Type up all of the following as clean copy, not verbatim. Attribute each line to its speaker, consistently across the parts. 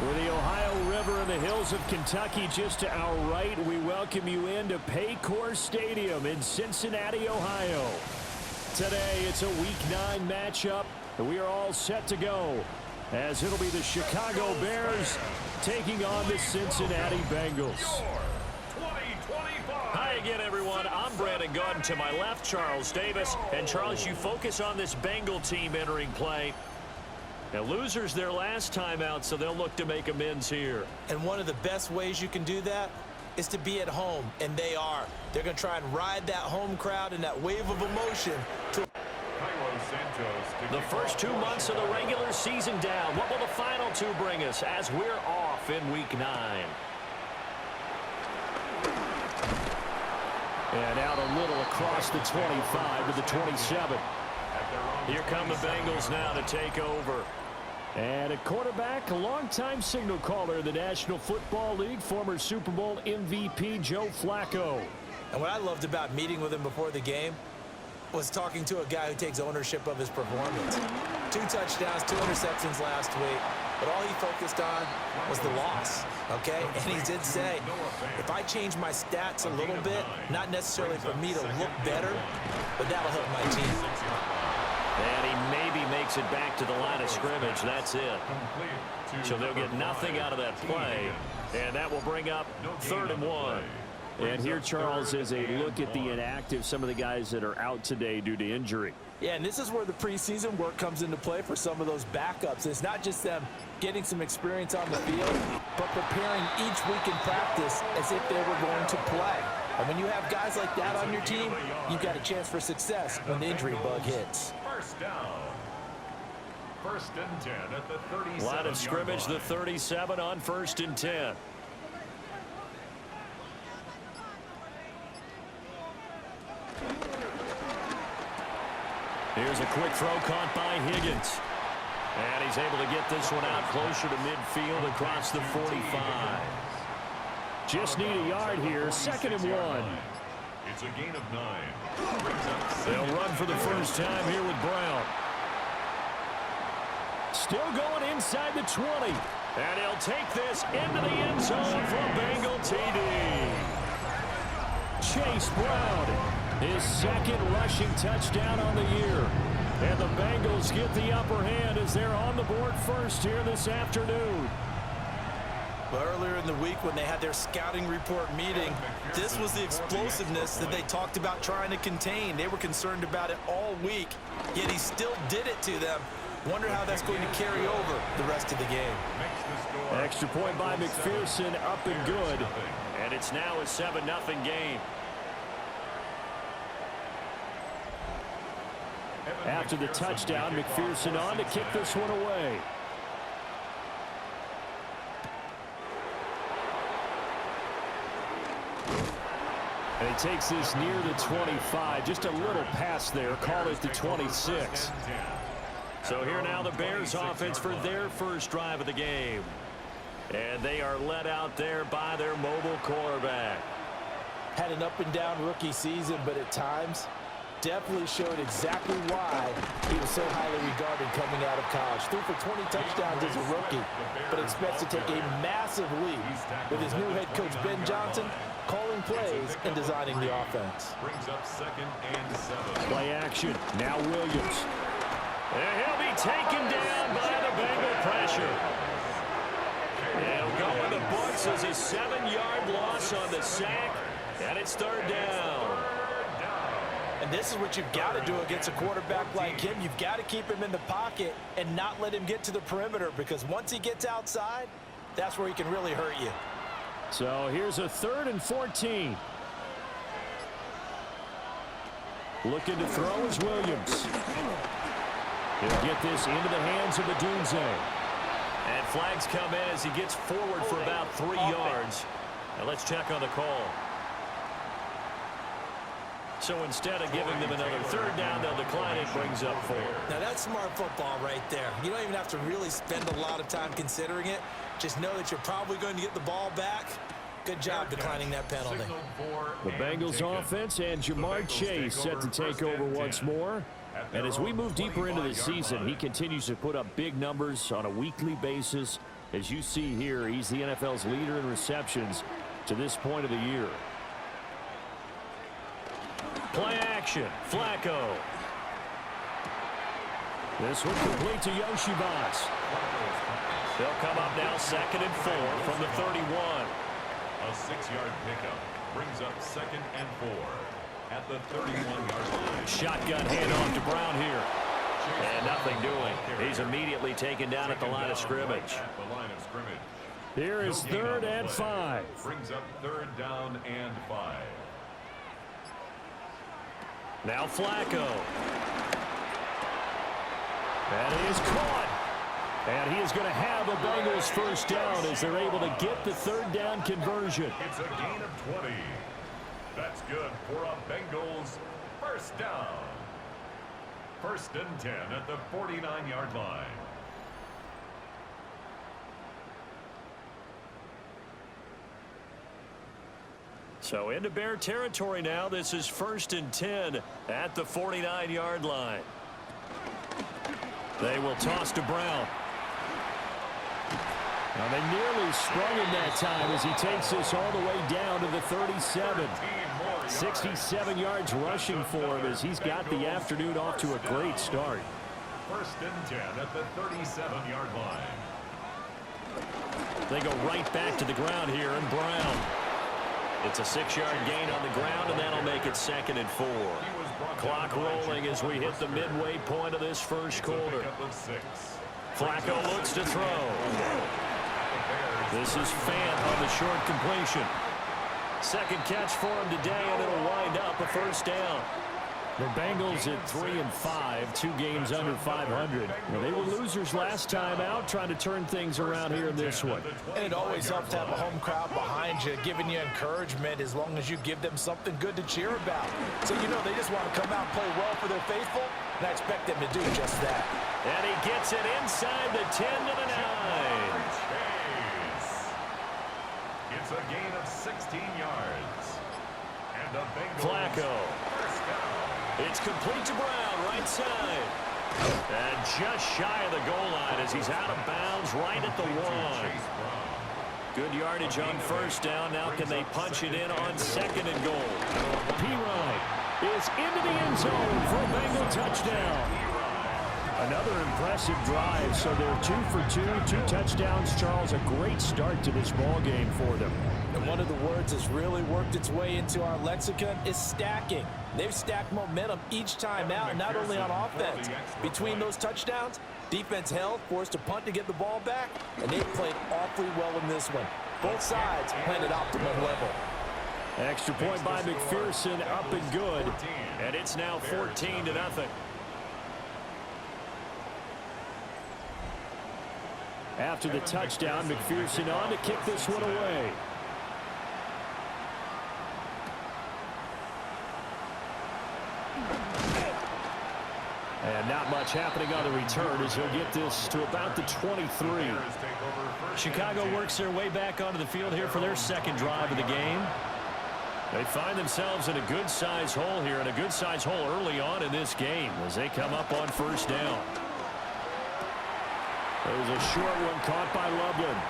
Speaker 1: With the Ohio River and the hills of Kentucky just to our right, we welcome you into Paycor Stadium in Cincinnati, Ohio. Today, it's a Week 9 matchup, and we are all set to go, as it'll be the Chicago Bears taking on the Cincinnati Bengals.
Speaker 2: Hi again, everyone. I'm Brandon Gordon. To my left, Charles Davis. And, Charles, you focus on this Bengal team entering play. Now, losers their last time out, so they'll look to make amends here.
Speaker 3: And one of the best ways you can do that is to be at home, and they are. They're going to try and ride that home crowd and that wave of emotion.
Speaker 2: The first 2 months of the regular season down. What will the final 2 bring us as we're off in Week 9?
Speaker 1: And out a little across the 25 to the 27.
Speaker 2: Here come the Bengals now to take over.
Speaker 1: And at quarterback, a longtime signal caller in the National Football League, former Super Bowl MVP Joe Flacco.
Speaker 3: And what I loved about meeting with him before the game was talking to a guy who takes ownership of his performance. 2 touchdowns, 2 interceptions last week, but all he focused on was the loss, okay? And he did say, if I change my stats a little bit, not necessarily for me to look better, but that'll help my team.
Speaker 2: And he maybe makes it back to the line of scrimmage. That's it. So they'll get nothing out of that play, and that will bring up 3rd and 1.
Speaker 1: And here, Charles, is a look at the inactive, some of the guys that are out today due to injury.
Speaker 3: Yeah, and this is where the preseason work comes into play for some of those backups. It's not just them getting some experience on the field, but preparing each week in practice as if they were going to play. And when you have guys like that on your team, you've got a chance for success when the injury bug hits.
Speaker 4: First down. 1st and 10 at the 37.
Speaker 2: Line of scrimmage, the 37 on 1st and 10. Here's a quick throw caught by Higgins. And he's able to get this one out closer to midfield across the 45.
Speaker 1: Just need a yard here, 2nd and 1.
Speaker 4: It's a gain of 9.
Speaker 1: They'll run for the first time here with Brown. Still going inside the 20.
Speaker 2: And he'll take this into the end zone for a Bengal TD.
Speaker 1: Chase Brown, his 2nd rushing touchdown on the year. And the Bengals get the upper hand as they're on the board first here this afternoon.
Speaker 3: Well, earlier in the week when they had their scouting report meeting, this was the explosiveness that they talked about trying to contain. They were concerned about it all week, yet he still did it to them. Wonder how that's going to carry over the rest of the game.
Speaker 1: Extra point by McPherson, up and good.
Speaker 2: And it's now a 7-0 game.
Speaker 1: After the touchdown, McPherson on to kick this one away. And he takes this near the 25. Just a little pass there. Call it the 26.
Speaker 2: So here now the Bears offense for their first drive of the game. And they are led out there by their mobile quarterback.
Speaker 3: Had an up-and-down rookie season, but at times definitely showed exactly why he was so highly regarded coming out of college. Threw for 20 touchdowns as a rookie, but expects to take a massive leap with his new head coach Ben Johnson calling plays and designing the offense.
Speaker 4: Brings up 2nd and 7.
Speaker 1: Play action. Now Williams.
Speaker 2: And he'll be taken down by the Bengal pressure. And he'll go in the books as a 7-yard loss on the sack, and it's 3rd down.
Speaker 3: And this is what you've got to do against a quarterback like him. You've got to keep him in the pocket and not let him get to the perimeter, because once he gets outside, that's where he can really hurt you.
Speaker 1: So here's a 3rd and 14. Looking to throw is Williams. He'll get this into the hands of the Dunze.
Speaker 2: And flags come in as he gets forward for about 3 yards. Now let's check on the call. So instead of giving them another 3rd down, they'll decline it. Brings up 4.
Speaker 3: Now that's smart football right there. You don't even have to really spend a lot of time considering it. Just know that you're probably going to get the ball back. Good job declining that penalty.
Speaker 1: The Bengals offense and Jamar Chase set to take over once more. And as we move deeper into the season, he continues to put up big numbers on a weekly basis. As you see here, he's the NFL's leader in receptions to this point of the year.
Speaker 2: Play action. Flacco.
Speaker 1: This one complete to Yoshibas.
Speaker 2: They'll come up now 2nd and 4 from the 31.
Speaker 4: A 6-yard pickup brings up 2nd and 4 at the 31-yard line.
Speaker 2: Shotgun handoff to Brown here. And nothing doing. He's immediately taken down at the line of scrimmage.
Speaker 1: Here is 3rd and 5.
Speaker 4: Brings up 3rd down and 5.
Speaker 2: Now Flacco.
Speaker 1: And he is caught. And he is going to have a Bengals first down as they're able to get the 3rd down conversion.
Speaker 4: It's a gain of 20. That's good for a Bengals first down. 1st and 10 at the 49-yard line.
Speaker 2: So into Bear territory now. This is 1st and 10 at the 49-yard line. They will toss to Brown.
Speaker 1: Now they nearly sprung him that time as he takes this all the way down to the 37. 67 yards rushing for him as he's got the afternoon off to a great start.
Speaker 4: 1st and 10 at the 37-yard line.
Speaker 2: They go right back to the ground here, and Brown. It's a 6-yard gain on the ground, and that'll make it 2nd and 4. Clock rolling as we hit the midway point of this first quarter. Flacco looks to throw. This is Fant on the short completion. 2nd catch for him today, and it'll wind up a first down.
Speaker 1: The Bengals at 3-5, 2 games under 500. Well, they were losers last time out, trying to turn things around here in this one.
Speaker 3: And it always helps to have a home crowd behind you, giving you encouragement as long as you give them something good to cheer about. So you know they just want to come out and play well for their faithful, and I expect them to do just that.
Speaker 2: And he gets it inside the 10 to the 9.
Speaker 4: It's a gain of 16 yards. And the Bengals
Speaker 2: Flacco.
Speaker 4: first down.
Speaker 2: It's complete to Brown, right side. And just shy of the goal line as he's out of bounds right at the 1. Good yardage on first down. Now can they punch it in on 2nd and goal?
Speaker 1: P-Ryan is into the end zone for a Bengal touchdown. Another impressive drive, so they're 2 for 2, 2 touchdowns. Charles, a great start to this ball game for them.
Speaker 3: And one of the words that's really worked its way into our lexicon is stacking. They've stacked momentum each time out, not only on offense. Between those touchdowns, defense held, forced a punt to get the ball back, and they played awfully well in this one. Both sides playing at optimum level.
Speaker 1: Extra point by McPherson, up and good.
Speaker 2: And it's now 14-0.
Speaker 1: After the touchdown, McPherson on to kick this one away. And not much happening on the return as he'll get this to about the 23.
Speaker 2: Chicago works their way back onto the field here for their 2nd drive of the game.
Speaker 1: They find themselves in a good-sized hole here, and a good-sized hole early on in this game as they come up on first down. There's a short one caught by Loveland.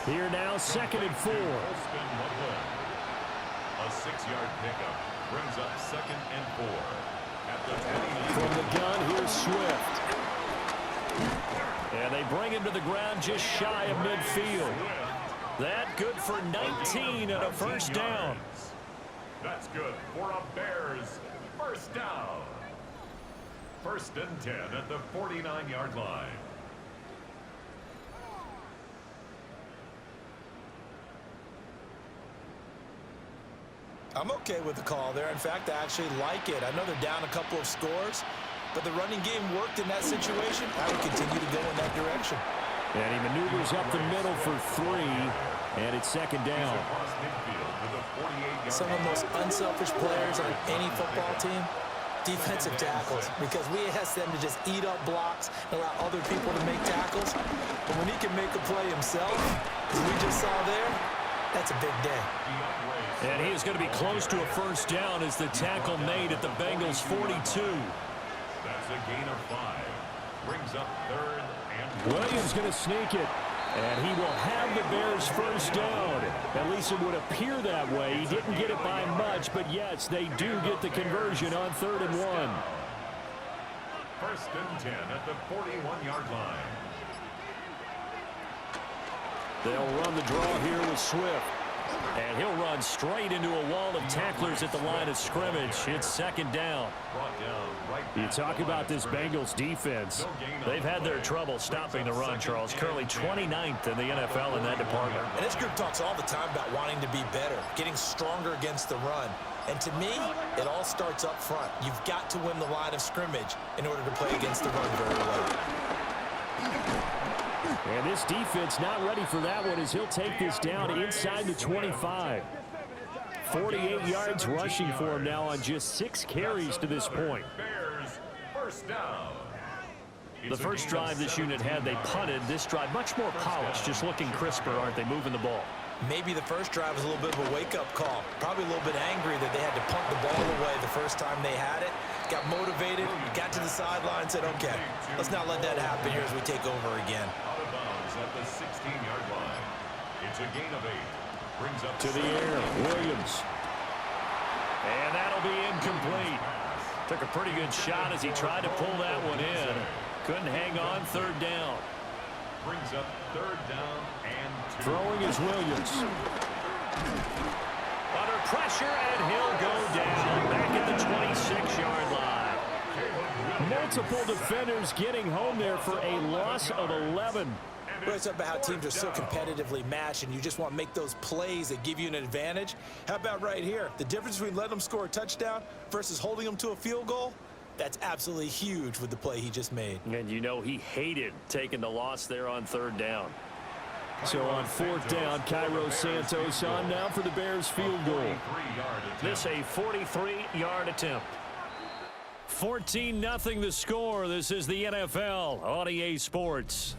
Speaker 1: Here now, 2nd and 4.
Speaker 4: A 6-yard pickup brings up 2nd and 4. At the 29.
Speaker 1: From the gun, here's Swift.
Speaker 2: And they bring him to the ground just shy of midfield. That good for 19 and a first down.
Speaker 4: That's good for a Bears first down. 1st and 10 at the 49-yard line.
Speaker 3: I'm okay with the call there. In fact, I actually like it. I know they're down a couple of scores, but the running game worked in that situation. I would continue to go in that direction.
Speaker 1: And he maneuvers up the middle for 3, and it's 2nd down.
Speaker 3: Some of the most unselfish players on any football team, defensive tackles, because we ask them to just eat up blocks, allow other people to make tackles. But when he can make a play himself, as we just saw there, that's a big day.
Speaker 2: And he is going to be close to a first down as the tackle made at the Bengals 42.
Speaker 4: a gain of 5. Brings up 3rd and 1.
Speaker 1: Williams going to sneak it. And he will have the Bears first down. At least it would appear that way. He didn't get it by much, but yes, they do get the conversion on 3rd and 1.
Speaker 4: 1st and 10 at the 41-yard line.
Speaker 1: They'll run the draw here with Swift. And he'll run straight into a wall of tacklers at the line of scrimmage. It's 2nd down. You talk about this Bengals defense.
Speaker 2: They've had their trouble stopping the run, Charles. Currently 29th in the NFL in that department.
Speaker 3: And this group talks all the time about wanting to be better, getting stronger against the run. And to me, it all starts up front. You've got to win the line of scrimmage in order to play against the run very well.
Speaker 1: And this defense not ready for that one as he'll take this down inside the 25. 48 yards rushing for him now on just 6 carries to this point.
Speaker 2: The first drive this unit had, they punted. This drive much more polished, just looking crisper, aren't they, moving the ball?
Speaker 3: Maybe the first drive was a little bit of a wake-up call. Probably a little bit angry that they had to punt the ball away the first time they had it. Got motivated, got to the sideline, said, okay, let's not let that happen here as we take over again.
Speaker 4: Out of bounds at the 16-yard line. It's a gain of 8. Brings up
Speaker 1: to the air, Williams.
Speaker 2: And that'll be incomplete. Took a pretty good shot as he tried to pull that one in. Couldn't hang on 3rd down.
Speaker 4: Brings up 3rd down and 2.
Speaker 1: Throwing is Williams.
Speaker 2: Under pressure, and he'll go down back at the 26-yard line.
Speaker 1: Multiple defenders getting home there for a loss of 11.
Speaker 3: Well, it's about how teams are so competitively matched, and you just want to make those plays that give you an advantage. How about right here? The difference between letting them score a touchdown versus holding them to a field goal, that's absolutely huge with the play he just made.
Speaker 2: And you know he hated taking the loss there on 3rd down.
Speaker 1: So on 4th down, Cairo Santos on now for the Bears field goal.
Speaker 2: This a 43-yard attempt.
Speaker 1: 14-0 the score. This is the NFL on EA Sports.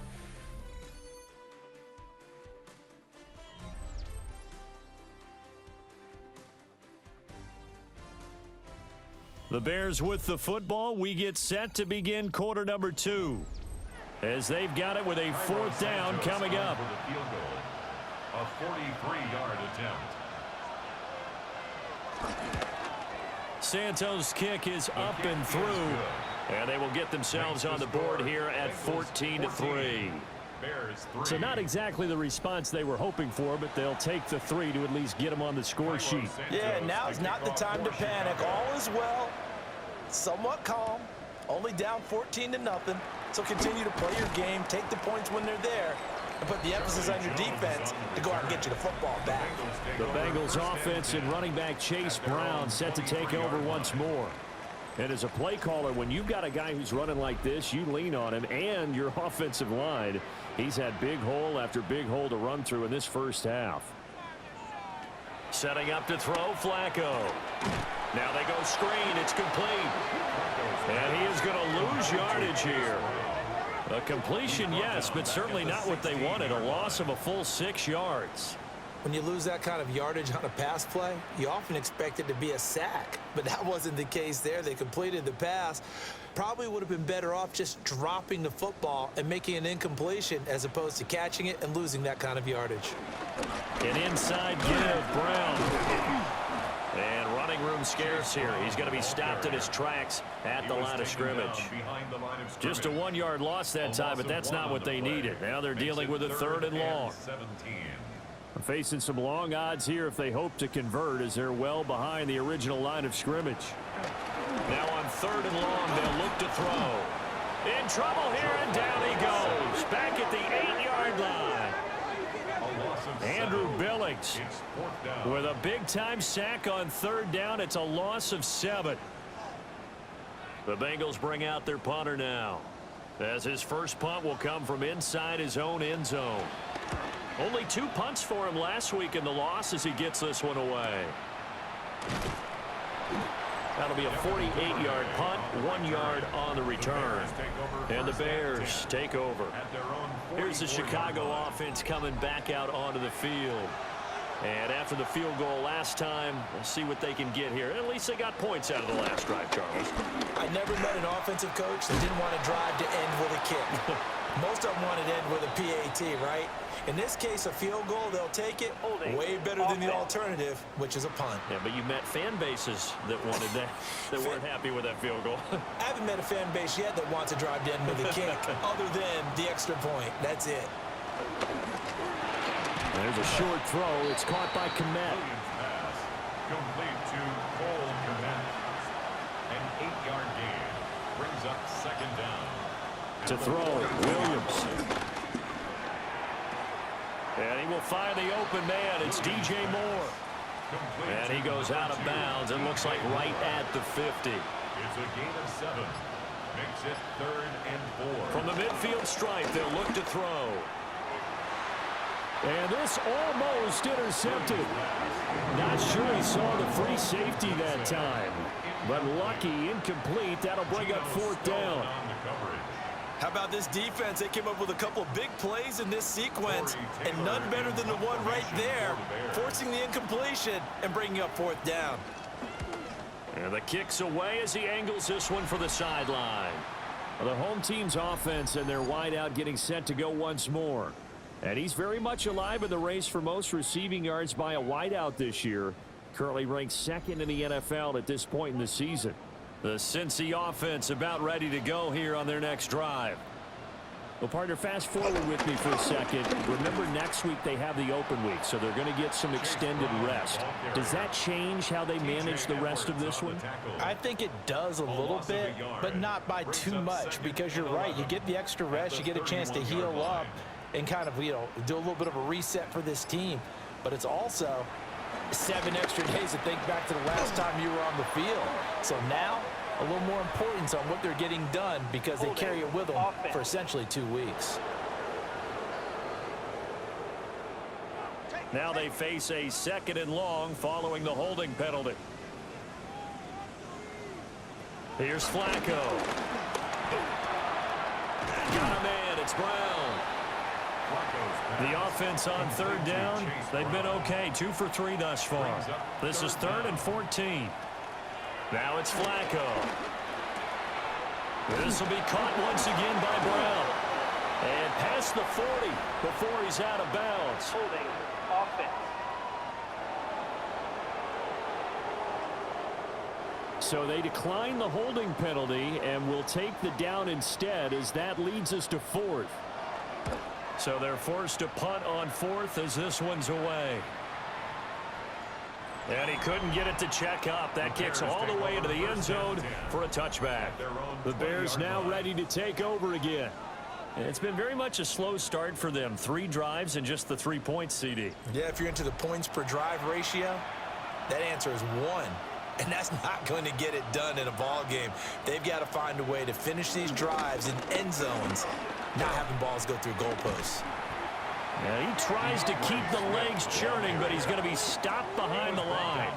Speaker 1: The Bears with the football. We get set to begin quarter number 2. As they've got it with a 4th down coming up.
Speaker 4: A 43-yard attempt.
Speaker 1: Santos' kick is up and through.
Speaker 2: And they will get themselves on the board here at 14-3.
Speaker 1: So not exactly the response they were hoping for, but they'll take the 3 to at least get them on the score sheet.
Speaker 3: Yeah, now is not the time to panic. All is well, somewhat calm, only down 14-0. So continue to play your game, take the points when they're there, and put the emphasis on your defense to go out and get you the football back.
Speaker 1: The Bengals offense and running back Chase Brown set to take over once more. And as a play caller, when you've got a guy who's running like this, you lean on him and your offensive line. He's had big hole after big hole to run through in this first half.
Speaker 2: Setting up to throw, Flacco. Now they go screen. It's complete. And he is going to lose yardage here. A completion, yes, but certainly not what they wanted. A loss of a full 6 yards.
Speaker 3: When you lose that kind of yardage on a pass play, you often expect it to be a sack. But that wasn't the case there. They completed the pass. Probably would have been better off just dropping the football and making an incompletion as opposed to catching it and losing that kind of yardage.
Speaker 1: An inside give, Brown.
Speaker 2: And running room scarce here. He's going to be stopped in his tracks at the line of scrimmage.
Speaker 1: Just a 1-yard loss that time, but that's not what they needed. Now they're dealing with a 3rd and long. Facing some long odds here if they hope to convert as they're well behind the original line of scrimmage.
Speaker 2: Now on 3rd and long, they'll look to throw. In trouble here, and down he goes. Back at the 8-yard line.
Speaker 1: Andrew Billings with a big-time sack on 3rd down. It's a loss of 7.
Speaker 2: The Bengals bring out their punter now,
Speaker 1: as his first punt will come from inside his own end zone. Only 2 punts for him last week in the loss as he gets this one away. That'll be a 48-yard punt, 1 yard on the return. And the Bears take over. Here's the Chicago offense coming back out onto the field.
Speaker 2: And after the field goal last time, we'll see what they can get here. At least they got points out of the last drive, Charles.
Speaker 3: I never met an offensive coach that didn't want to drive to end with a kick. Most of them wanted to end with a PAT, right? In this case, a field goal, they'll take it way better than the alternative, which is a punt.
Speaker 2: Yeah, but you met fan bases that wanted that, that weren't happy with that field goal.
Speaker 3: I haven't met a fan base yet that wants to drive to end with a kick, other than the extra point. That's it.
Speaker 1: There's a short throw. It's caught by Komet.
Speaker 4: Williams pass complete to Cole Komet. An 8-yard gain brings up second down.
Speaker 1: To throw, Williams.
Speaker 2: And he will find the open man. It's DJ Moore. And he goes out of bounds. It looks like right at the 50.
Speaker 4: It's a gain of 7. Makes it 3rd and 4.
Speaker 2: From the midfield stripe, they'll look to throw.
Speaker 1: And this almost intercepted. Not sure he saw the free safety that time. But lucky, incomplete. That'll bring up 4th down.
Speaker 3: How about this defense? They came up with a couple of big plays in this sequence, and none better than the one right there, forcing the incompletion and bringing up 4th down.
Speaker 2: And the kick's away as he angles this one for the sideline.
Speaker 1: The home team's offense and their wideout getting set to go once more. And he's very much alive in the race for most receiving yards by a wideout this year. Currently ranked 2nd in the NFL at this point in the season.
Speaker 2: The Cincy offense about ready to go here on their next drive.
Speaker 1: Well, partner, fast forward with me for a second. Remember, next week they have the open week, so they're going to get some extended rest. Does that change how they manage the rest of this one?
Speaker 3: I think it does a little bit, but not by too much, because you're right. You get the extra rest, you get a chance to heal up and kind of, you know, do a little bit of a reset for this team. But it's also 7 extra days to think back to the last time you were on the field. So now, a little more importance on what they're getting done because they carry it with them for essentially 2 weeks.
Speaker 2: Now they face a 2nd and long following the holding penalty. Here's Flacco. Got a man. It's Brown. The offense on 3rd down, they've been okay. 2 for 3 thus far. This is 3rd and 14. Now it's Flacco. This will be caught once again by Brown. And past the 40 before he's out of bounds.
Speaker 5: Holding offense.
Speaker 1: So they decline the holding penalty and will take the down instead, as that leads us to 4th.
Speaker 2: So they're forced to punt on 4th as this one's away. And he couldn't get it to check up. That kicks all the way into the end zone for a touchback.
Speaker 1: The Bears now ready to take over again.
Speaker 2: It's been very much a slow start for them. 3 drives and just the 3 points, CD.
Speaker 3: Yeah, if you're into the points per drive ratio, that answer is 1. And that's not going to get it done in a ball game. They've got to find a way to finish these drives in end zones, not having balls go through goalposts.
Speaker 2: Yeah, he tries to keep the legs churning, but he's going to be stopped behind the line.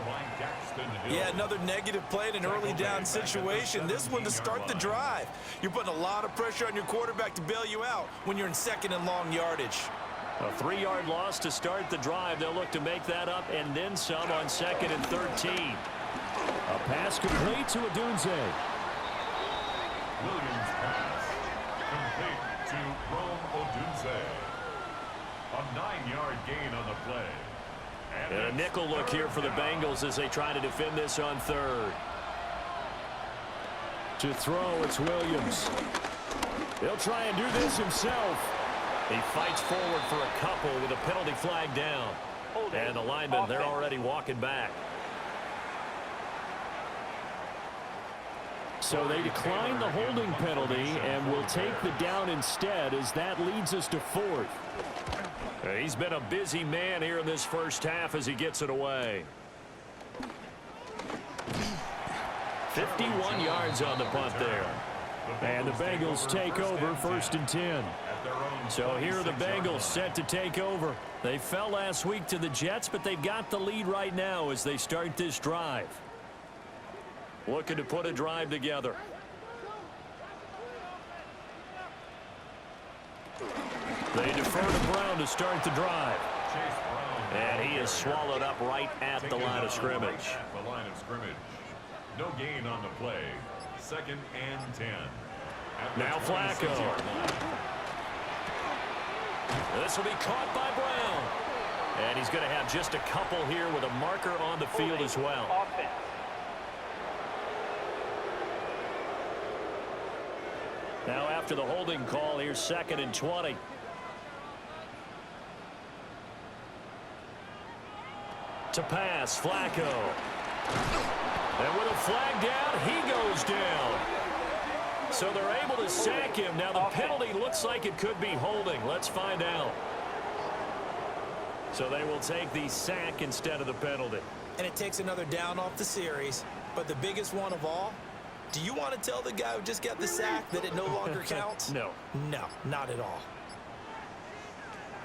Speaker 3: Yeah, another negative play in an early down situation. This one to start the drive. You're putting a lot of pressure on your quarterback to bail you out when you're in 2nd and long yardage.
Speaker 2: A 3-yard loss to start the drive. They'll look to make that up and then some on 2nd and 13.
Speaker 1: A pass complete to Odunze.
Speaker 4: Williams pass complete to Rome Odunze. A 9-yard gain on the play.
Speaker 2: And a nickel look here for the Bengals as they try to defend this on 3rd.
Speaker 1: To throw, it's Williams. He'll try and do this himself.
Speaker 2: He fights forward for a couple with a penalty flag down. And the linemen, they're already walking back.
Speaker 1: So they decline the holding penalty and will take the down instead, as that leads us to 4th.
Speaker 2: He's been a busy man here in this first half as he gets it away. 51 yards on the punt there.
Speaker 1: And the Bengals take over 1st and 10.
Speaker 2: So here are the Bengals set to take over. They fell last week to the Jets, but they've got the lead right now as they start this drive. Looking to put a drive together. They defer to Brown to start the drive. And he is swallowed up right at the line of scrimmage.
Speaker 4: No gain on the play. 2nd and 10.
Speaker 2: Now Flacco. This will be caught by Brown. And he's going to have just a couple here with a marker on the field as well. Now after the holding call, here's 2nd and 20. To pass, Flacco. And with a flag down, he goes down. So they're able to sack him. Now the penalty looks like it could be holding. Let's find out. So they will take the sack instead of the penalty.
Speaker 3: And it takes another down off the series. But the biggest one of all, do you want to tell the guy who just got the sack that it no longer counts?
Speaker 2: No.
Speaker 3: No, not at all.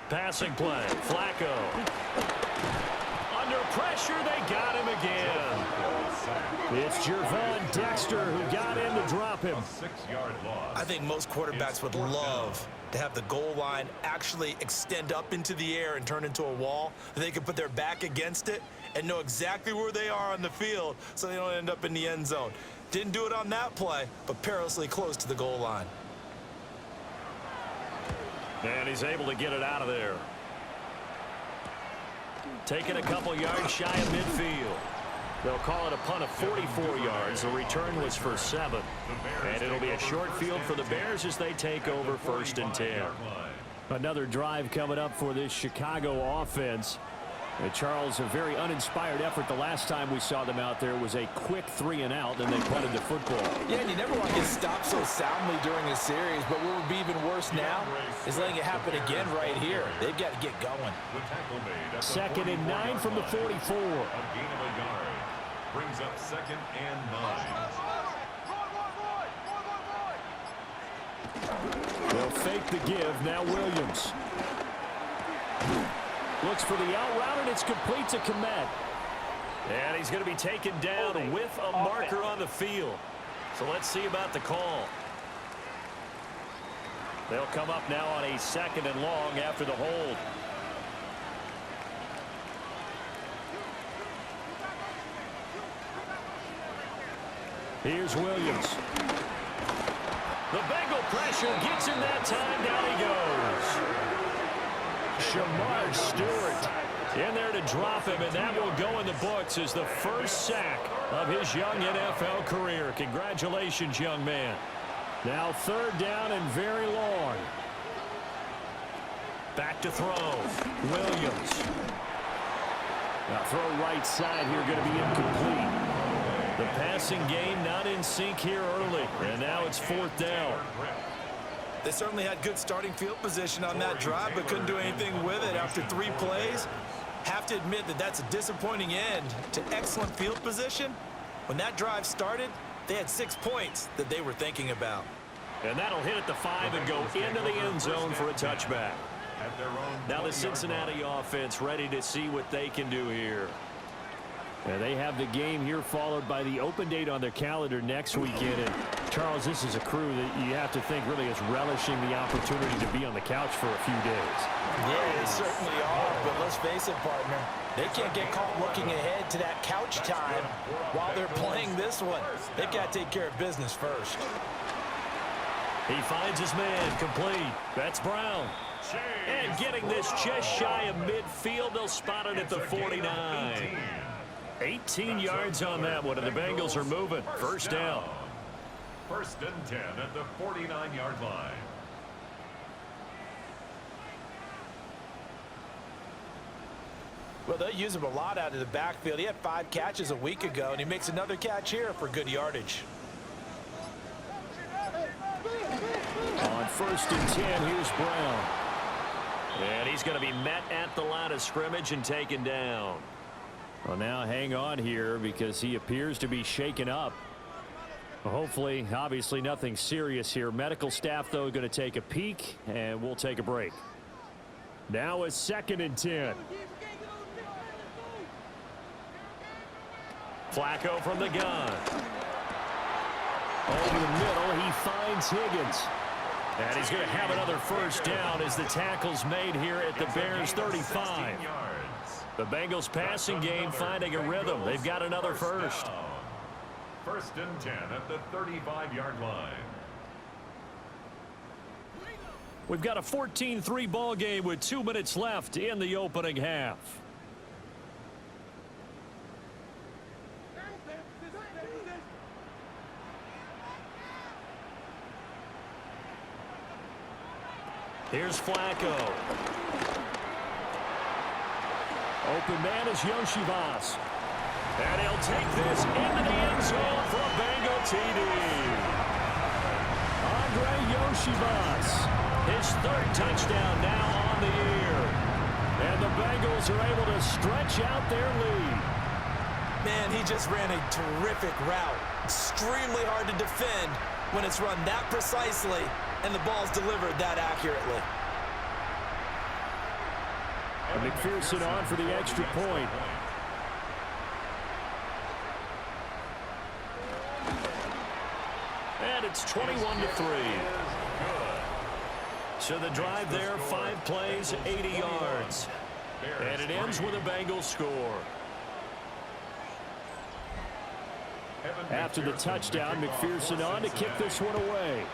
Speaker 2: Passing play, Flacco. Under pressure, they got him again.
Speaker 1: It's Gervon Dexter who got in to drop him.
Speaker 4: 6-yard loss.
Speaker 3: I think most quarterbacks would love to have the goal line actually extend up into the air and turn into a wall. They can put their back against it and know exactly where they are on the field so they don't end up in the end zone. Didn't do it on that play, but perilously close to the goal line.
Speaker 2: And he's able to get it out of there. Taking a couple yards shy of midfield. They'll call it a punt of 44 yards. The return was for 7. And it'll be a short field for the Bears as they take over 1st and 10.
Speaker 1: Another drive coming up for this Chicago offense. Charles, a very uninspired effort. The last time we saw them out there was a quick 3-and-out, and they punted the football.
Speaker 3: Yeah, and you never want to get stopped so soundly during a series, but what would be even worse now is letting it happen again right here. They've got to get going.
Speaker 1: 2nd and 9 from the 44.
Speaker 4: A gain of a yard. Brings up 2nd and 9.
Speaker 1: They'll fake the give. Now Williams. Looks for the out route, and it's complete to Komet.
Speaker 2: And he's going to be taken down with a marker on the field. So let's see about the call. They'll come up now on a 2nd and long after the hold.
Speaker 1: Here's Williams.
Speaker 2: The Bengal pressure gets him that time. Down he goes. Shamar Stewart in there to drop him, and that will go in the books as the first sack of his young NFL career. Congratulations, young man.
Speaker 1: Now 3rd down and very long.
Speaker 2: Back to throw. Williams.
Speaker 1: Now throw right side here, going to be incomplete.
Speaker 2: The passing game not in sync here early, and now it's 4th down.
Speaker 3: They certainly had good starting field position on that drive, but couldn't do anything with it after 3 plays. Have to admit that that's a disappointing end to excellent field position. When that drive started, they had 6 points that they were thinking about.
Speaker 2: And that'll hit at the 5 and go into the end zone for a touchback. Now the Cincinnati offense ready to see what they can do here.
Speaker 1: And they have the game here followed by the open date on their calendar next weekend. And Charles, this is a crew that you have to think really is relishing the opportunity to be on the couch for a few days.
Speaker 3: Yeah, they certainly are, but let's face it, partner. They can't get caught looking ahead to that couch time while they're playing this one. They've got to take care of business first.
Speaker 2: He finds his man complete. That's Brown. And getting this just shy of midfield, they'll spot it at the 49. 18 yards on that one, and the Bengals are moving. 1st down.
Speaker 4: 1st and 10 at the 49-yard line.
Speaker 3: Well, they'll use him a lot out of the backfield. He had 5 catches a week ago, and he makes another catch here for good yardage.
Speaker 1: On 1st and 10, here's Brown.
Speaker 2: And he's going to be met at the line of scrimmage and taken down.
Speaker 1: Well, now hang on here because he appears to be shaken up. Well, hopefully, obviously nothing serious here. Medical staff, though, going to take a peek, and we'll take a break. Now it's 2nd and 10.
Speaker 2: Flacco from the gun.
Speaker 1: Over the middle, he finds Higgins. And he's going to have another first down as the tackle's made here at the Bears' 35. The Bengals passing game finding a rhythm. They've got another first.
Speaker 4: First and 10 at the 35-yard line.
Speaker 1: We've got a 14-3 ball game with 2 minutes left in the opening half. Here's Flacco. Open man is Yoshivas. And he'll take this into the end zone for a Bengal TD. Andre Yoshivas, his third touchdown now on the year. And the Bengals are able to stretch out their lead.
Speaker 3: Man, he just ran a terrific route. Extremely hard to defend when it's run that precisely and the ball's delivered that accurately.
Speaker 1: And McPherson on for the extra point. And it's 21-3. So the drive there, 5 plays, 80 yards. And it ends with a Bengals score. After the touchdown, McPherson on to kick this one away.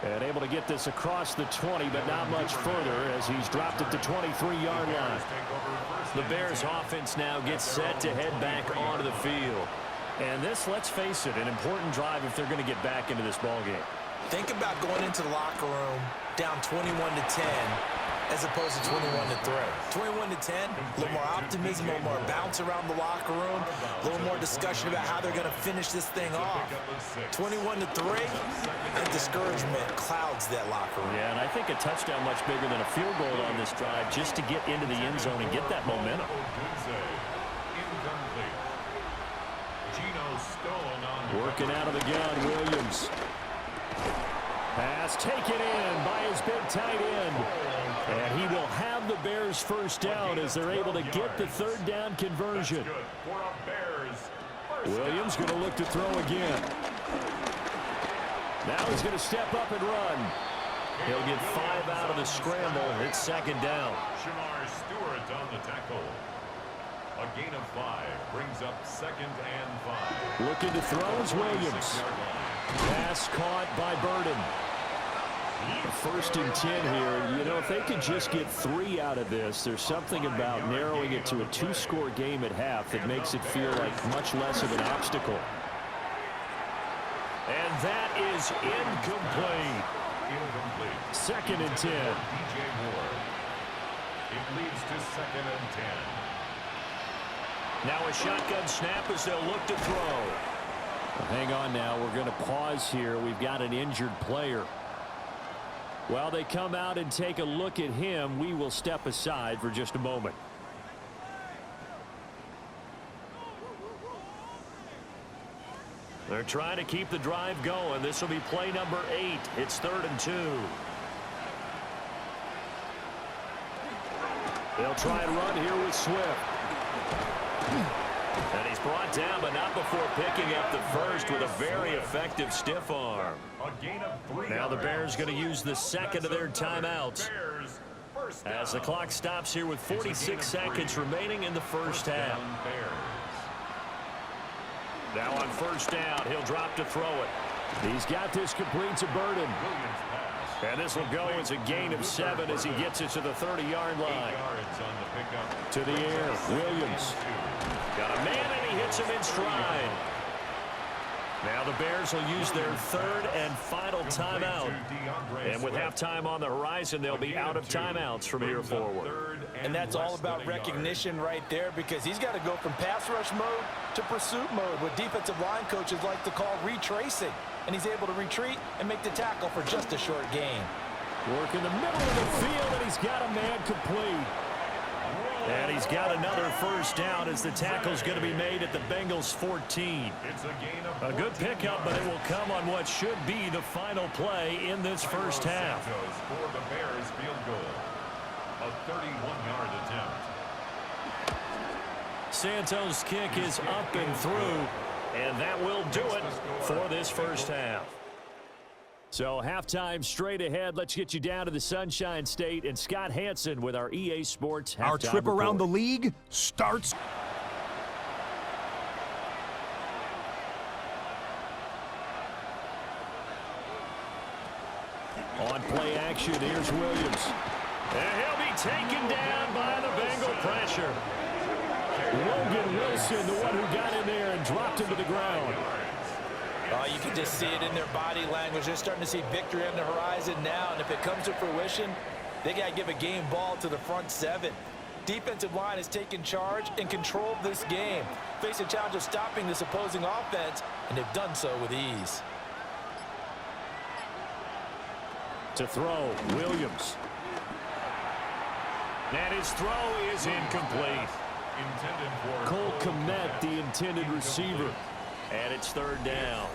Speaker 1: And able to get this across the 20, but not much further as he's dropped it to 23-yard line. The Bears offense now gets set to head back onto the field. And this, let's face it, an important drive if they're going to get back into this ballgame.
Speaker 3: Think about going into the locker room down 21-10 as opposed to 21-3. 21-10, a little more optimism, a little more bounce around the locker room, a little more discussion about how they're going to finish this thing off. 21-3, and discouragement clouds that locker room.
Speaker 1: Yeah, and I think a touchdown much bigger than a field goal on this drive just to get into the end zone and get that momentum. Working out of the gun, Williams. Pass taken in by his big tight end. And he will have the Bears first down as they're able to get the third down conversion. Williams going to look to throw again. Now he's going to step up and run. He'll get 5 out of the scramble. It's second down.
Speaker 4: Stewart on the tackle. A gain of 5 brings up 2nd and 5.
Speaker 1: Looking to throw is Williams. Pass caught by Burden. First and 10 here. You know, if they could just get 3 out of this, there's something about narrowing it to a 2-score game at half that makes it feel like much less of an obstacle. And that is incomplete. Second and 10.
Speaker 4: DJ Moore. It leads to 2nd and 10.
Speaker 1: Now a shotgun snap as they'll look to throw. Well, hang on now. We're going to pause here. We've got an injured player. While they come out and take a look at him, we will step aside for just a moment. They're trying to keep the drive going. This will be play number 8. It's 3rd and 2. They'll try and run here with Swift. And he's brought down, but not before picking up the first with a very effective stiff arm. Now the Bears going to use the second of their timeouts as the clock stops here with 46 seconds remaining in the first half. Now on first down, he'll drop to throw it. He's got this complete to Burden. And this will go as a gain of 7 as he gets it to the 30-yard line. To the air, Williams. Got a man, and he hits him in stride. Now the Bears will use their 3rd and final timeout. And with halftime on the horizon, they'll be out of timeouts from here forward.
Speaker 3: And that's all about recognition right there, because he's got to go from pass rush mode to pursuit mode, what defensive line coaches like to call retracing. And he's able to retreat and make the tackle for just a short gain.
Speaker 1: Work in the middle of the field, and he's got a man complete. And he's got another first down as the tackle's going to be made at the Bengals 14. A good pickup, but it will come on what should be the final play in this first half.
Speaker 4: For the Bears field goal. A 31-yard attempt.
Speaker 2: Santos' kick is up and through, and that will do it for this first half.
Speaker 1: So halftime straight ahead. Let's get you down to the Sunshine State and Scott Hansen with our EA Sports halftime
Speaker 5: Our trip
Speaker 1: report.
Speaker 5: around the league starts.
Speaker 1: On play action, here's Williams.
Speaker 2: And he'll be taken down by the Bengal pressure.
Speaker 1: Logan Wilson, the one who got in there and dropped him to the ground.
Speaker 3: Oh, you can just see it in their body language. They're starting to see victory on the horizon now, and if it comes to fruition, they got to give a game ball to the front seven. Defensive line has taken charge and controlled this game. Face a challenge of stopping this opposing offense, and they've done so with ease.
Speaker 1: To throw, Williams.
Speaker 2: And his throw is incomplete.
Speaker 1: Cole Kmet, the intended receiver.
Speaker 2: And it's third down.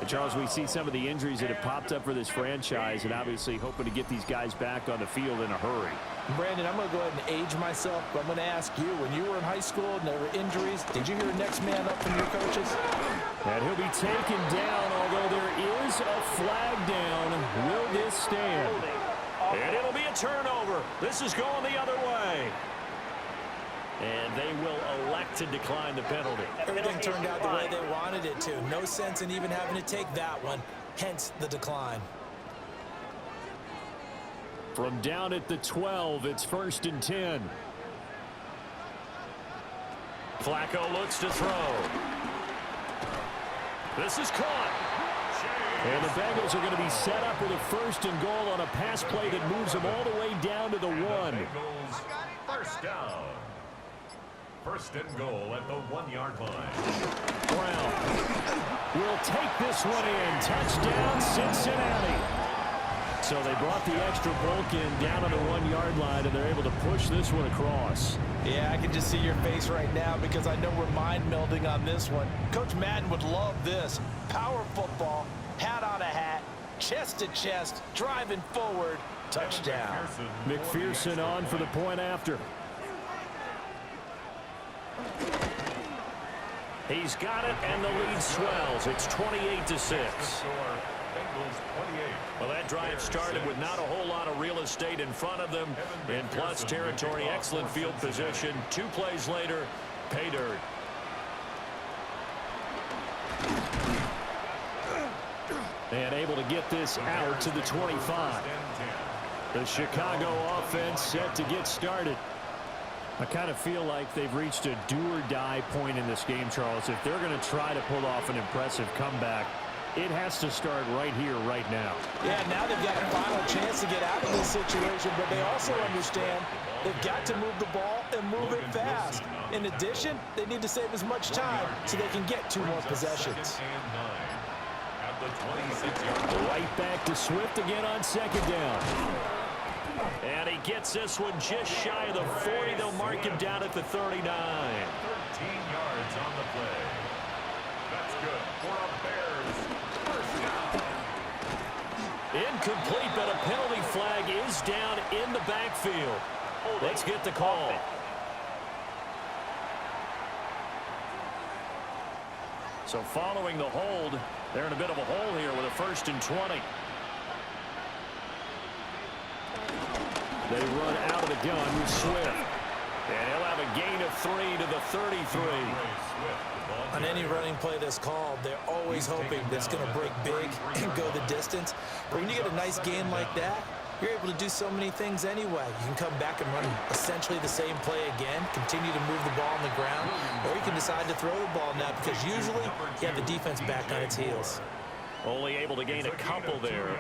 Speaker 1: And Charles, we see some of the injuries that have popped up for this franchise, and obviously hoping to get these guys back on the field in a hurry.
Speaker 3: Brandon, I'm going to go ahead and age myself, but I'm going to ask you, when you were in high school and there were injuries, did you hear next man up from your coaches?
Speaker 1: And he'll be taken down, although there is a flag down. Will this stand?
Speaker 2: And it'll be a turnover. This is going the other way.
Speaker 1: And they will elect to decline the penalty.
Speaker 3: Everything turned out the way they wanted it to. No sense in even having to take that one, hence the decline.
Speaker 1: From down at the 12, it's 1st and 10.
Speaker 2: Flacco looks to throw. This is caught.
Speaker 1: And the Bengals are going to be set up with a 1st and goal on a pass play that moves them all the way down to the 1.
Speaker 4: Bengals first down. 1st and goal at the 1-yard line.
Speaker 1: Brown will take this one in. Touchdown, Cincinnati. So they brought the extra bulk in down on the 1-yard line, and they're able to push this one across.
Speaker 3: Yeah, I can just see your face right now because I know we're mind melding on this one. Coach Madden would love this. Power football, hat on a hat, chest to chest, driving forward, touchdown.
Speaker 1: McPherson on for the point after.
Speaker 2: He's got it, and the lead swells. It's 28-6. Well, that drive started with not a whole lot of real estate in front of them. In plus territory, excellent field position. 2 plays later, pay dirt.
Speaker 1: And able to get this out to the 25. The Chicago offense set to get started. I kind of feel like they've reached a do-or-die point in this game, Charles. If they're going to try to pull off an impressive comeback, it has to start right here, right now.
Speaker 3: Yeah, now they've got a final chance to get out of this situation, but they also understand they've got to move the ball and move it fast. In addition, they need to save as much time so they can get 2 more possessions.
Speaker 1: Right back to Swift again on 2nd down.
Speaker 2: And he gets this one just shy of the 40. They'll mark him down at the 39. 13
Speaker 4: yards on the play. That's good for a Bears first down.
Speaker 2: Incomplete, but a penalty flag is down in the backfield. Let's get the call.
Speaker 1: So following the hold, they're in a bit of a hole here with a 1st and 20. They run out of the gun with Swift. And he'll have a gain of 3 to the 33.
Speaker 3: On any running play that's called, they're always hoping that it's going to break big and go the distance. But when you get a nice gain like that, you're able to do so many things anyway. You can come back and run essentially the same play again, continue to move the ball on the ground, or you can decide to throw the ball now because usually you have the defense back on its heels.
Speaker 2: Only able to gain a couple there.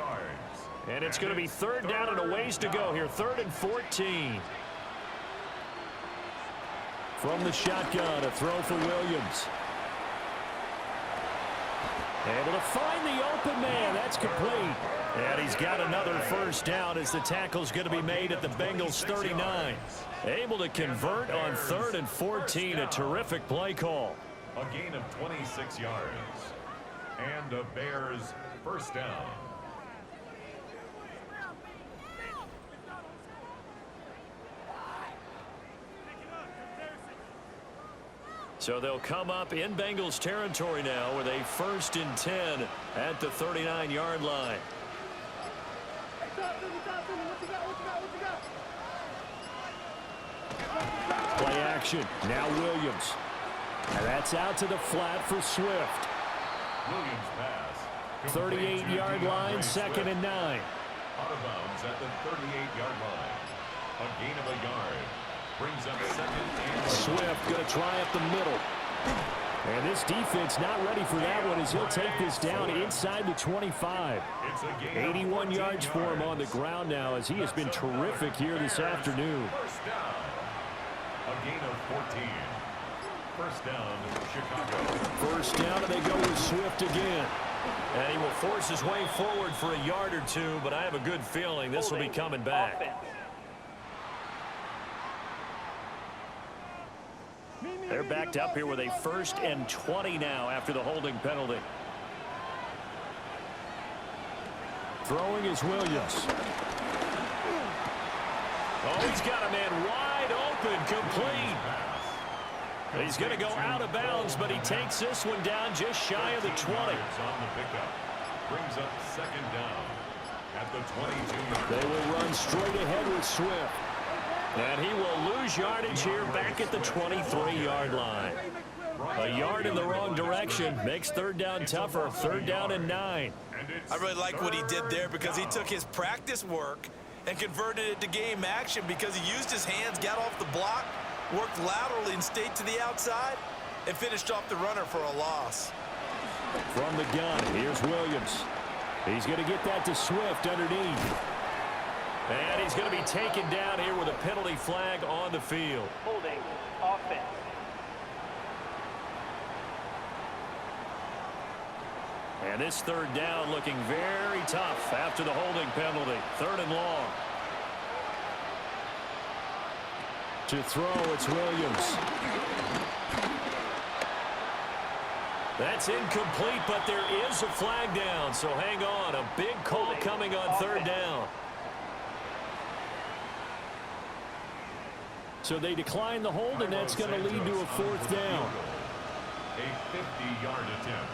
Speaker 2: And it's going to be 3rd down and a ways to go here. 3rd and 14.
Speaker 1: From the shotgun, a throw for Williams. Able to find the open man. That's complete. And he's got another 1st down as the tackle's going to be made at the Bengals 39. Able to convert on 3rd and 14. A terrific play call.
Speaker 4: A gain of 26 yards. And a Bears first down.
Speaker 2: So they'll come up in Bengals territory now with a 1st and 10 at the 39-yard line.
Speaker 1: Play action. Now Williams. And that's out to the flat for Swift.
Speaker 4: Williams pass.
Speaker 1: 38-yard line, 2nd and 9.
Speaker 4: Out of bounds at the 38-yard line. A gain of a yard. Brings up 2nd and
Speaker 1: Swift going to try up the middle. And this defense not ready for that one as he'll take this down inside the 25. 81 yards for him on the ground now as he has been terrific here this afternoon.
Speaker 4: First down. A gain of 14. First down, Chicago.
Speaker 1: First down, and they go with Swift again.
Speaker 2: And he will force his way forward for a yard or two, but I have a good feeling this will be coming back. They're backed up here with a 1st and 20 now after the holding penalty.
Speaker 1: Throwing is Williams.
Speaker 2: Oh, he's got a man wide open, complete. He's going to go out of bounds, but he takes this one down just shy of the 20.
Speaker 4: On the pickup. Brings up 2nd down at the 22.
Speaker 1: They will run straight ahead with Swift.
Speaker 2: And he will lose yardage here back at the 23-yard line. A yard in the wrong direction makes 3rd down tougher. 3rd down and 9.
Speaker 3: I really like what he did there because he took his practice work and converted it to game action because he used his hands, got off the block, worked laterally and stayed to the outside, and finished off the runner for a loss.
Speaker 1: From the gun, here's Williams. He's going to get that to Swift underneath.
Speaker 2: And he's going to be taken down here with a penalty flag on the field.
Speaker 6: Holding offense.
Speaker 2: And this 3rd down looking very tough after the holding penalty. 3rd and long.
Speaker 1: To throw, it's Williams.
Speaker 2: That's incomplete, but there is a flag down, so hang on. A big call coming on 3rd down.
Speaker 1: So they decline the hold, and that's going to lead to a 4th down.
Speaker 4: A 50-yard attempt.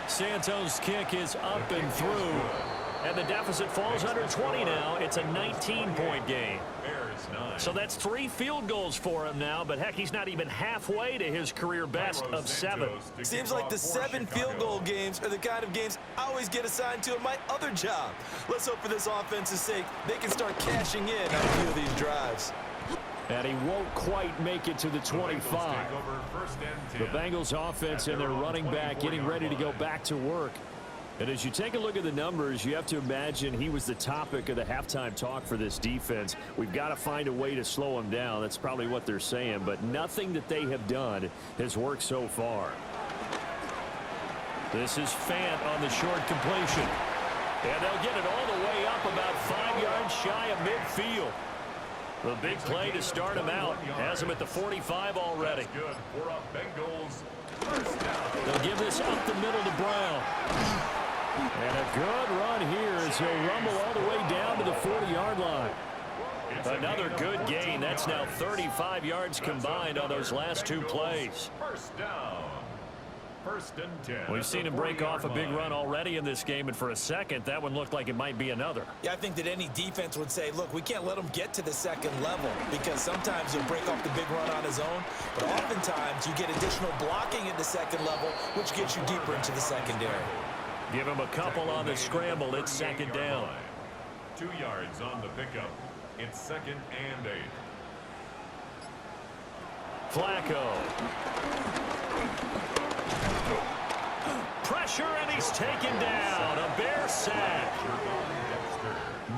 Speaker 2: Santos' kick is up and through, and the deficit falls under 20 now. It's a 19-point game. So that's 3 field goals for him now, but heck, he's not even halfway to his career best of 7.
Speaker 3: Seems like the 7 field goal games are the kind of games I always get assigned to in my other job. Let's hope for this offense's sake they can start cashing in on a few of these drives.
Speaker 1: And he won't quite make it to the 25. The Bengals offense and their running back getting ready to go back to work. And as you take a look at the numbers, you have to imagine he was the topic of the halftime talk for this defense. We've got to find a way to slow him down. That's probably what they're saying, but nothing that they have done has worked so far.
Speaker 2: This is Fant on the short completion. And they'll get it all the way up about 5 yards shy of midfield. The big play to start him out has him at the 45 already.
Speaker 1: They'll give this up the middle to Brown. And a good run here as he'll rumble all the way down to the 40-yard line.
Speaker 2: Another good gain. That's now 35 yards combined on those last 2 plays.
Speaker 4: First down. 1st and 10.
Speaker 2: We've seen him break off a big run already in this game, and for a second, that one looked like it might be another.
Speaker 3: Yeah, I think that any defense would say, look, we can't let him get to the 2nd level because sometimes he'll break off the big run on his own, but oftentimes you get additional blocking at the 2nd level, which gets you deeper into the secondary.
Speaker 2: Give him a couple on the scramble. It's 2nd down.
Speaker 4: 2 yards on the pickup. It's 2nd and 8.
Speaker 2: Flacco. Pressure, and he's taken down. A Bear sack.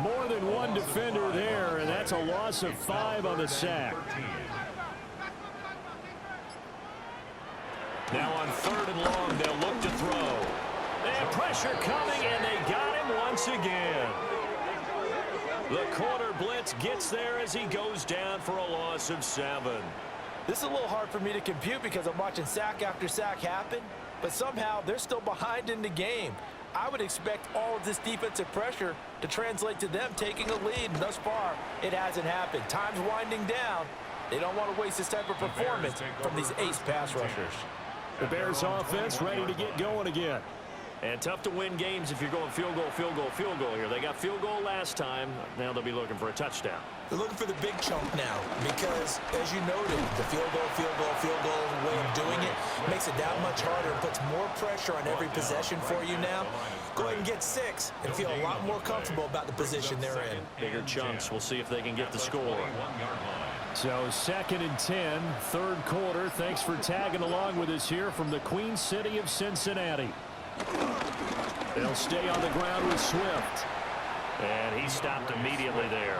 Speaker 1: More than one defender there, and that's a loss of 5 on the sack.
Speaker 2: Now on 3rd and long, they'll look to throw. And pressure coming, and they got him once again. The corner blitz gets there as he goes down for a loss of 7.
Speaker 3: This is a little hard for me to compute because I'm watching sack after sack happen, but somehow they're still behind in the game. I would expect all of this defensive pressure to translate to them taking a lead, and thus far, it hasn't happened. Time's winding down, They don't want to waste this type of performance from these ace pass rushers.
Speaker 1: The Bears offense ready to get going again.
Speaker 2: And tough to win games if you're going field goal, field goal, field goal here. They got field goal last time. Now they'll be looking for a touchdown.
Speaker 3: They're looking for the big chunk now because, as you noted, the field goal way of doing it makes it that much harder and puts more pressure on every possession for you now. Go ahead and get 6 and feel a lot more comfortable about the position they're in.
Speaker 2: Bigger chunks. We'll see if they can get the score.
Speaker 1: So 2nd and 10, third quarter. Thanks for tagging along with us here from the Queen City of Cincinnati. They'll stay on the ground with Swift.
Speaker 2: And he stopped immediately there.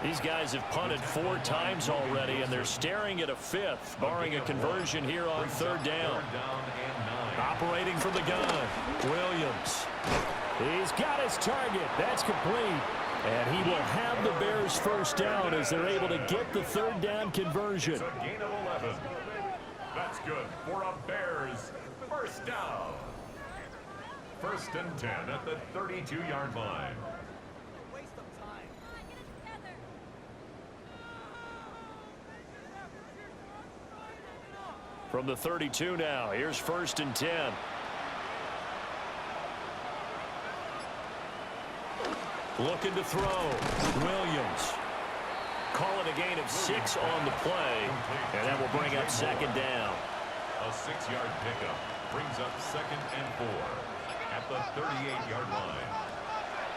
Speaker 2: These guys have punted 4 times already, and they're staring at a 5th, barring a conversion here on 3rd down. Operating from the gun, Williams.
Speaker 1: He's got his target. That's complete. And he will have the Bears first down as they're able to get the 3rd down conversion.
Speaker 4: It's a gain of 11. That's good for a Bears first down. 1st and 10 at the 32-yard line.
Speaker 2: From the 32 now, here's 1st and 10. Looking to throw. Williams. Calling a gain of 6 on the play, and that will bring up 2nd down.
Speaker 4: A 6-yard pickup brings up 2nd and 4 at the 38-yard line.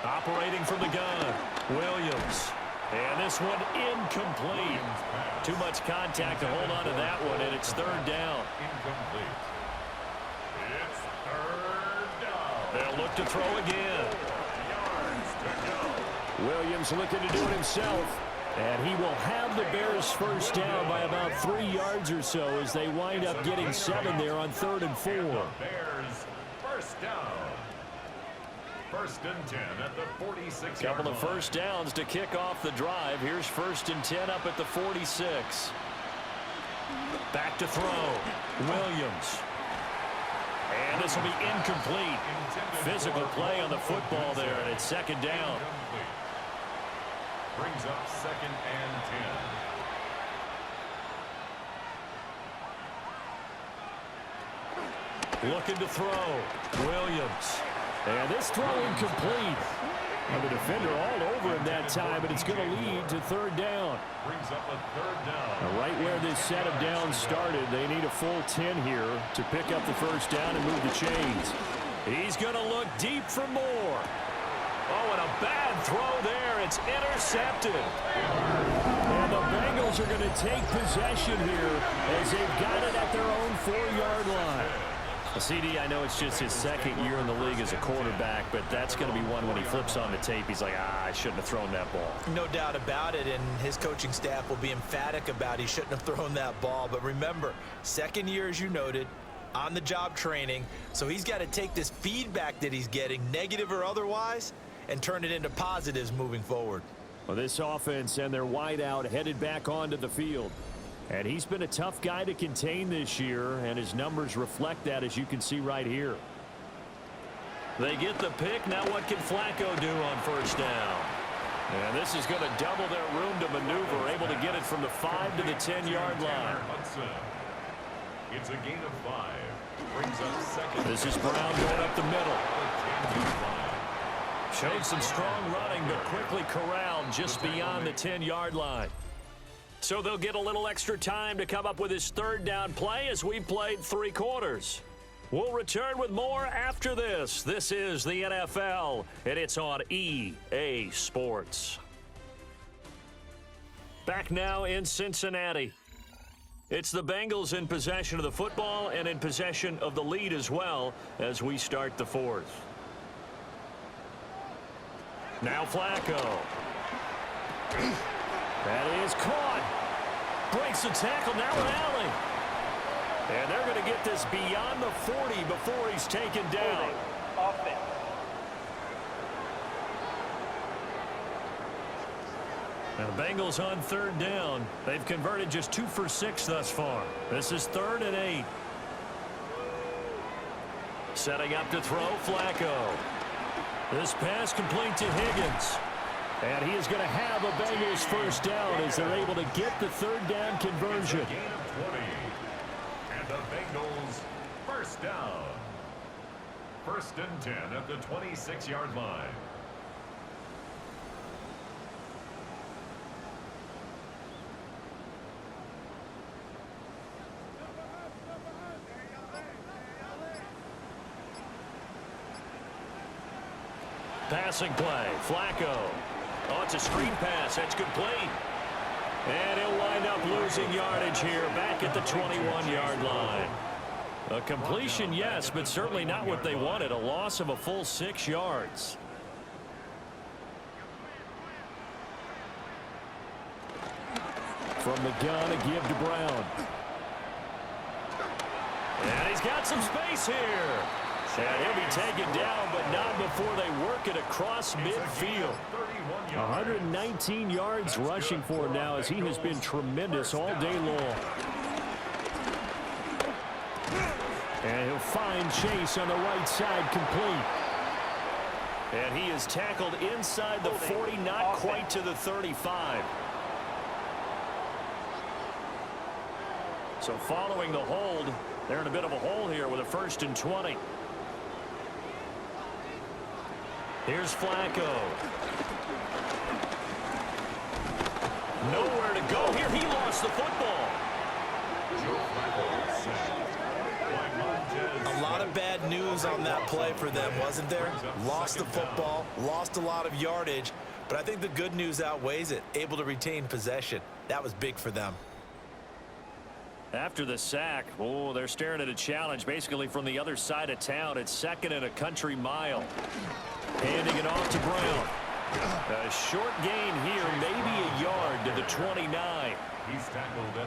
Speaker 2: Operating from the gun, Williams. And this one incomplete. Too much contact to hold on to that one, and it's 3rd down.
Speaker 4: Incomplete. It's 3rd down.
Speaker 2: They'll look to throw again.
Speaker 4: Yards to go.
Speaker 1: Williams looking to do it himself. And he will have the Bears first down by about 3 yards or so as they wind up getting 7 there on 3rd and 4.
Speaker 4: Bears first down. 1st and 10 at the 46-yard line.
Speaker 2: Couple of first downs to kick off the drive. Here's 1st and 10 up at the 46. Back to throw. Williams. And this will be incomplete. Physical play on the football there, and it's 2nd down.
Speaker 4: Brings up 2nd and 10.
Speaker 2: Looking to throw. Williams.
Speaker 1: And this throw incomplete. And the defender all over him that time, but it's going to lead to 3rd down.
Speaker 4: Brings up a 3rd down.
Speaker 1: Now, right where this set of downs started, they need a full 10 here to pick up the first down and move the chains.
Speaker 2: He's going to look deep for more. Oh, and a bad throw there. It's intercepted.
Speaker 1: And the Bengals are going to take possession here as they've got it at their own 4-yard line.
Speaker 2: CD, I know it's just his 2nd year in the league as a quarterback, but that's going to be one when he flips on the tape. He's like, I shouldn't have thrown that ball.
Speaker 3: No doubt about it, and his coaching staff will be emphatic about he shouldn't have thrown that ball. But remember, 2nd year, as you noted, on-the-job training, so he's got to take this feedback that he's getting, negative or otherwise, and turn it into positives moving forward.
Speaker 1: Well, this offense and their wideout headed back onto the field. And he's been a tough guy to contain this year, and his numbers reflect that, as you can see right here.
Speaker 2: They get the pick. Now what can Flacco do on 1st down? And this is going to double their room to maneuver, able to get it from the 5 to the 10-yard line.
Speaker 4: It's a gain of 5. Brings up 2nd.
Speaker 2: This is Brown going up the middle. Showed some strong running, but quickly corralled just beyond the 10-yard line. So they'll get a little extra time to come up with his 3rd down play as we've played 3 quarters. We'll return with more after this. This is the NFL, and it's on EA Sports. Back now in Cincinnati. It's the Bengals in possession of the football and in possession of the lead as well as we start the 4th. Now Flacco.
Speaker 1: That is caught.
Speaker 2: Breaks the tackle, now an alley. And they're going to get this beyond the 40 before he's taken down. Now the Bengals on 3rd down. They've converted just 2 for 6 thus far. This is 3rd and 8. Setting up to throw, Flacco. This pass complete to Higgins.
Speaker 1: And he is going to have a Bengals first down as they're able to get the third down conversion.
Speaker 4: It's a gain of 20. And the Bengals first down. 1st and 10 at the 26-yard line.
Speaker 2: Passing play. Flacco. Oh, it's a screen pass. That's complete. And he'll wind up losing yardage here back at the 21-yard line. A completion, yes, but certainly not what they wanted. A loss of a full 6 yards.
Speaker 1: From the gun, a give to Brown.
Speaker 2: And he's got some space here. And he'll be taken down, but not before they work it across midfield.
Speaker 1: 119 yards rushing for him now as he has been tremendous all day long. And he'll find Chase on the right side complete.
Speaker 2: And he is tackled inside the 40, not quite to the 35. So following the hold, they're in a bit of a hole here with a 1st and 20. Here's Flacco. Nowhere to go here. He lost the football.
Speaker 3: A lot of bad news on that play for them, wasn't there? Lost the football, lost a lot of yardage, but I think the good news outweighs it. Able to retain possession. That was big for them.
Speaker 2: After the sack, oh, they're staring at a challenge basically from the other side of town. It's 2nd and a country mile. Handing it off to Brown. A short gain here, maybe a yard to the 29.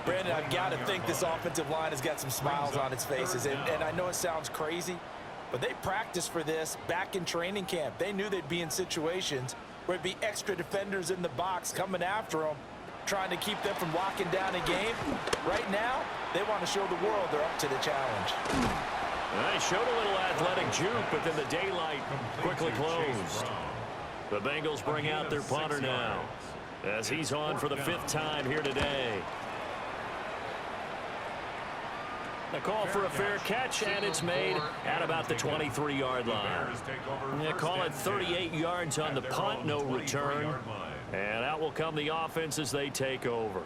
Speaker 3: Brandon, I've got to think this offensive line has got some smiles on its faces. And I know it sounds crazy, but they practiced for this back in training camp. They knew they'd be in situations where it'd be extra defenders in the box coming after them, trying to keep them from locking down a game. Right now, they want to show the world they're up to the challenge.
Speaker 2: They showed a little athletic juke, but then the daylight quickly closed. The Bengals bring out their punter now as he's on for the 5th time here today. The call for a fair catch, and it's made at about the 23-yard line. They call it 38 yards on the punt, no return. And out will come the offense as they take over.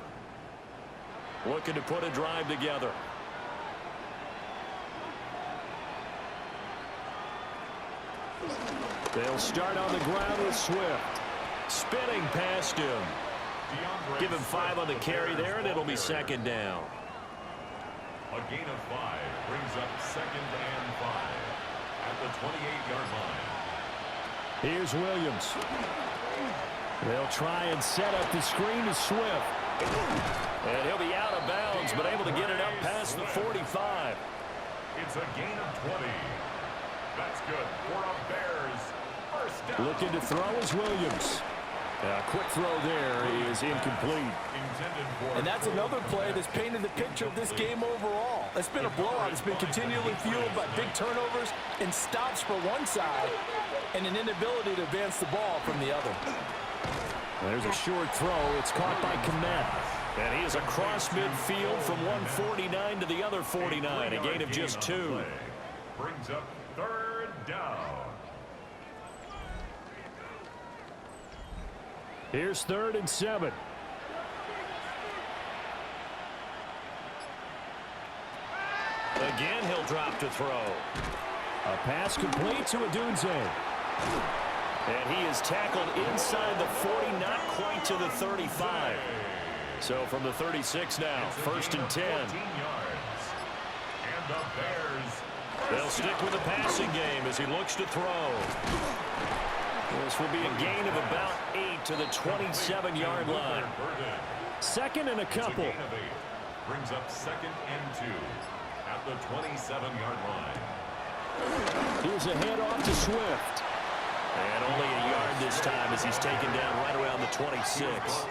Speaker 2: Looking to put a drive together.
Speaker 1: They'll start on the ground with Swift.
Speaker 2: Spinning past him. Give him 5 on the carry there, and it'll be 2nd down.
Speaker 4: A gain of 5 brings up 2nd and 5 at the 28-yard line.
Speaker 1: Here's Williams. They'll try and set up the screen to Swift.
Speaker 2: And he'll be out of bounds, but able to get it up past the 45.
Speaker 4: It's a gain of 20. That's good for a Bears first down.
Speaker 1: Looking to throw is Williams. A quick throw there is incomplete.
Speaker 3: And that's another play that's painted the picture of this game overall. It's been a blowout. It's been continually fueled by big turnovers and stops for one side and an inability to advance the ball from the other.
Speaker 1: There's a short throw. It's caught by Komet.
Speaker 2: And he is across midfield from 149 to the other 49. A gain of just 2.
Speaker 4: Brings up 3rd down.
Speaker 1: Here's 3rd and 7.
Speaker 2: Again, he'll drop to throw.
Speaker 1: A pass complete to Adunze.
Speaker 2: And he is tackled inside the 40, not quite to the 35. So from the 36 now, 1st and 10.
Speaker 4: And the Bears.
Speaker 2: They'll stick with the passing game as he looks to throw. This will be a gain of about 8 to the 27-yard line.
Speaker 1: 2nd and a couple.
Speaker 4: Brings up 2nd and 2 at the 27-yard line.
Speaker 1: Here's a handoff to Swift.
Speaker 2: And only a yard this time as he's taken down right around the 26.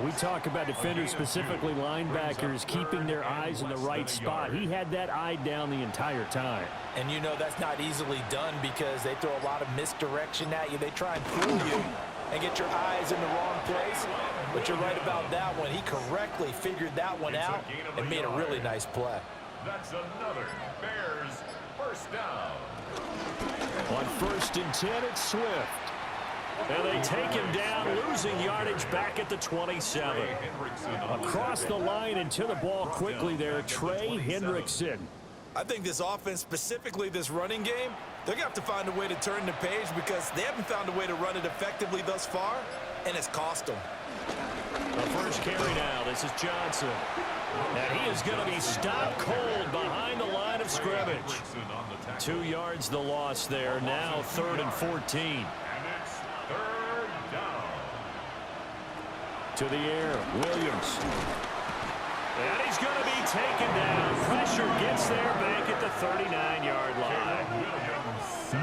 Speaker 1: We talk about defenders, specifically linebackers, keeping their eyes in the right spot. He had that eye down the entire time.
Speaker 3: And you know that's not easily done because they throw a lot of misdirection at you. They try and fool you. and get your eyes in the wrong place. But you're right about that one. He correctly figured that one out and made a really nice play.
Speaker 4: That's another Bears first down.
Speaker 1: On 1st and 10, it's Swift. And they take him down, losing yardage back at the 27. Across the line and to the ball quickly there, Trey Hendrickson.
Speaker 3: I think this offense, specifically this running game, they're going to have to find a way to turn the page because they haven't found a way to run it effectively thus far, and it's cost them.
Speaker 1: The first carry now. This is Johnson. And he is going to be stopped cold behind the line of scrimmage. 2 yards the loss there. Now 3rd and 14.
Speaker 4: And it's 3rd down.
Speaker 1: To the air, Williams. And he's going to be taken down. Pressure gets there back at the 39-yard line.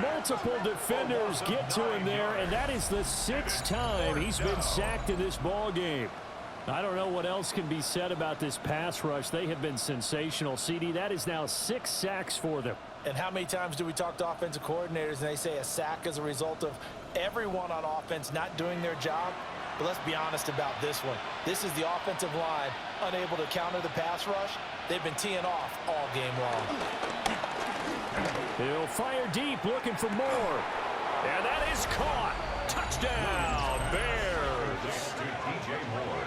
Speaker 1: Multiple defenders get to him there, and that is the 6th time he's been sacked in this ball game. I don't know what else can be said about this pass rush. They have been sensational. CD, that is now 6 sacks for them.
Speaker 3: And how many times do we talk to offensive coordinators and they say a sack is a result of everyone on offense not doing their job? But let's be honest about this one. This is the offensive line unable to counter the pass rush. They've been teeing off all game long.
Speaker 1: He'll fire deep, looking for more. And that is caught. Touchdown, Bears.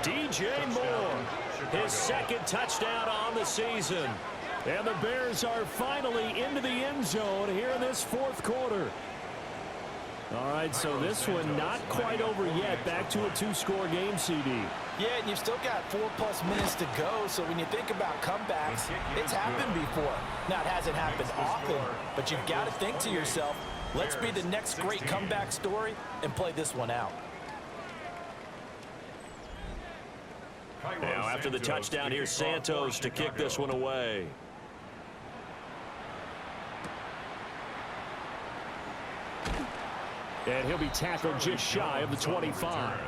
Speaker 1: DJ Moore, his 2nd touchdown on the season. And the Bears are finally into the end zone here in this 4th quarter. All right, so this one not quite over yet. Back to a 2-score game, CD.
Speaker 3: Yeah, and you've still got 4+ minutes to go, so when you think about comebacks, it's happened before. Now, it hasn't happened often, but you've got to think to yourself, let's be the next great comeback story and play this one out.
Speaker 2: Now, after the touchdown, here's Santos to kick this one away.
Speaker 1: And he'll be tackled just shy of the 25.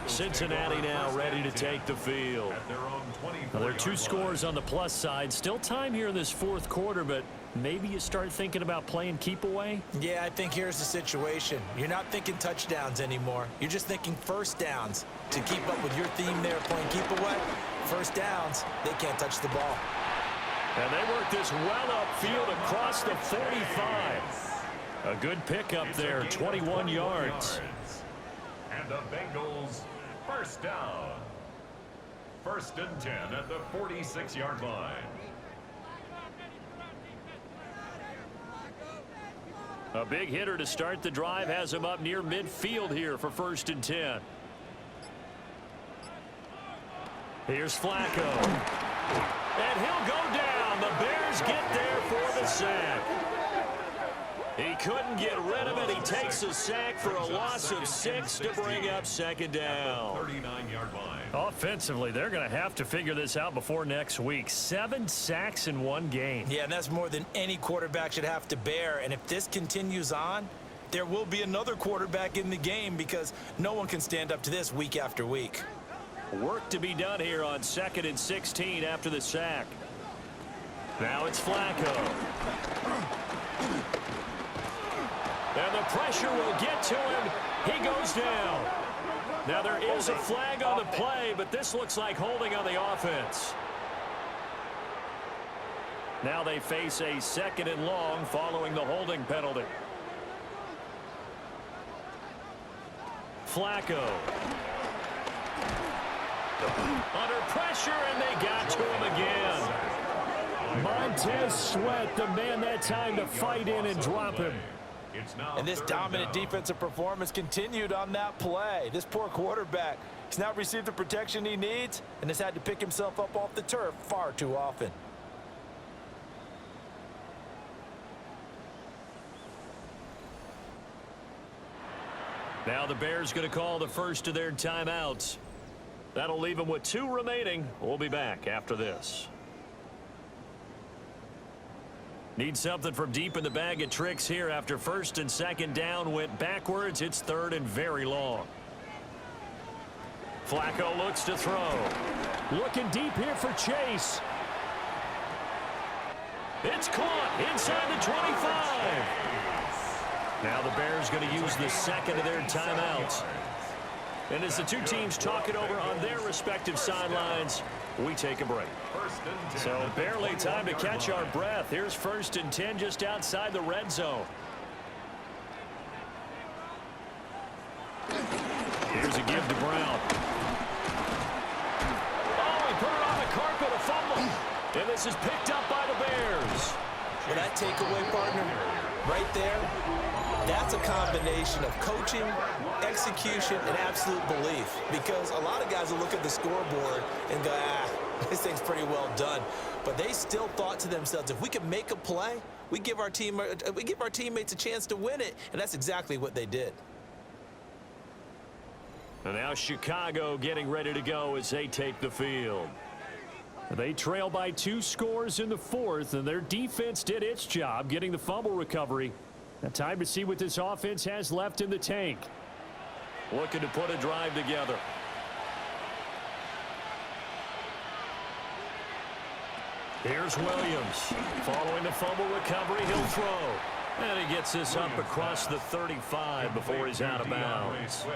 Speaker 1: Cincinnati now ready to take the field. Now, there are 2 scores on the plus side. Still time here in this 4th quarter, but maybe you start thinking about playing keep away?
Speaker 3: Yeah, I think here's the situation. You're not thinking touchdowns anymore. You're just thinking first downs. To keep up with your theme there, playing keep away, first downs, they can't touch the ball.
Speaker 1: And they work this well upfield across the 45. A good pickup there, 21 yards.
Speaker 4: And the Bengals first down. 1st and 10 at the 46-yard line.
Speaker 1: A big hitter to start the drive has him up near midfield here for 1st and 10. Here's Flacco. And he'll go down. The Bears get there for the sack. He couldn't get rid of it. He takes a sack for a loss of 6 to bring up 2nd down.
Speaker 4: 39-yard line.
Speaker 1: Offensively, they're going to have to figure this out before next week. 7 sacks in 1 game.
Speaker 3: Yeah, and that's more than any quarterback should have to bear. And if this continues on, there will be another quarterback in the game because no one can stand up to this week after week.
Speaker 1: Work to be done here on 2nd and 16 after the sack. Now it's Flacco. And the pressure will get to him. He goes down. Now there is a flag on the play, but this looks like holding on the offense. Now they face a 2nd and long following the holding penalty. Flacco. Under pressure, and they got to him again. Montez Sweat, the man that time to fight in and drop him.
Speaker 3: And this dominant defensive performance continued on that play. This poor quarterback has now received the protection he needs and has had to pick himself up off the turf far too often.
Speaker 1: Now the Bears going to call the first of their timeouts. That'll leave them with 2 remaining. We'll be back after this. Need something from deep in the bag of tricks here after 1st and 2nd down went backwards. It's 3rd and very long. Flacco looks to throw. Looking deep here for Chase. It's caught inside the 25.
Speaker 2: Now the Bears going to use the second of their timeouts. And as the two teams talk it over on their respective sidelines, we take a break. So barely time to catch our breath. Here's 1st and 10 just outside the red zone. Here's a give to Brown. Oh, he put it on the carpet, a fumble. And this is picked up by the Bears.
Speaker 3: Well, that takeaway, partner, right there, that's a combination of coaching, execution, and absolute belief. Because a lot of guys will look at the scoreboard and go, this thing's pretty well done. But they still thought to themselves, if we can make a play, we give our teammates a chance to win it. And that's exactly what they did.
Speaker 2: And now Chicago getting ready to go as they take the field.
Speaker 1: They trail by 2 scores in the 4th, and their defense did its job getting the fumble recovery. Now time to see what this offense has left in the tank.
Speaker 2: Looking to put a drive together. Here's Williams. Following the fumble recovery, he'll throw. And he gets this up across the 35 before he's out of bounds.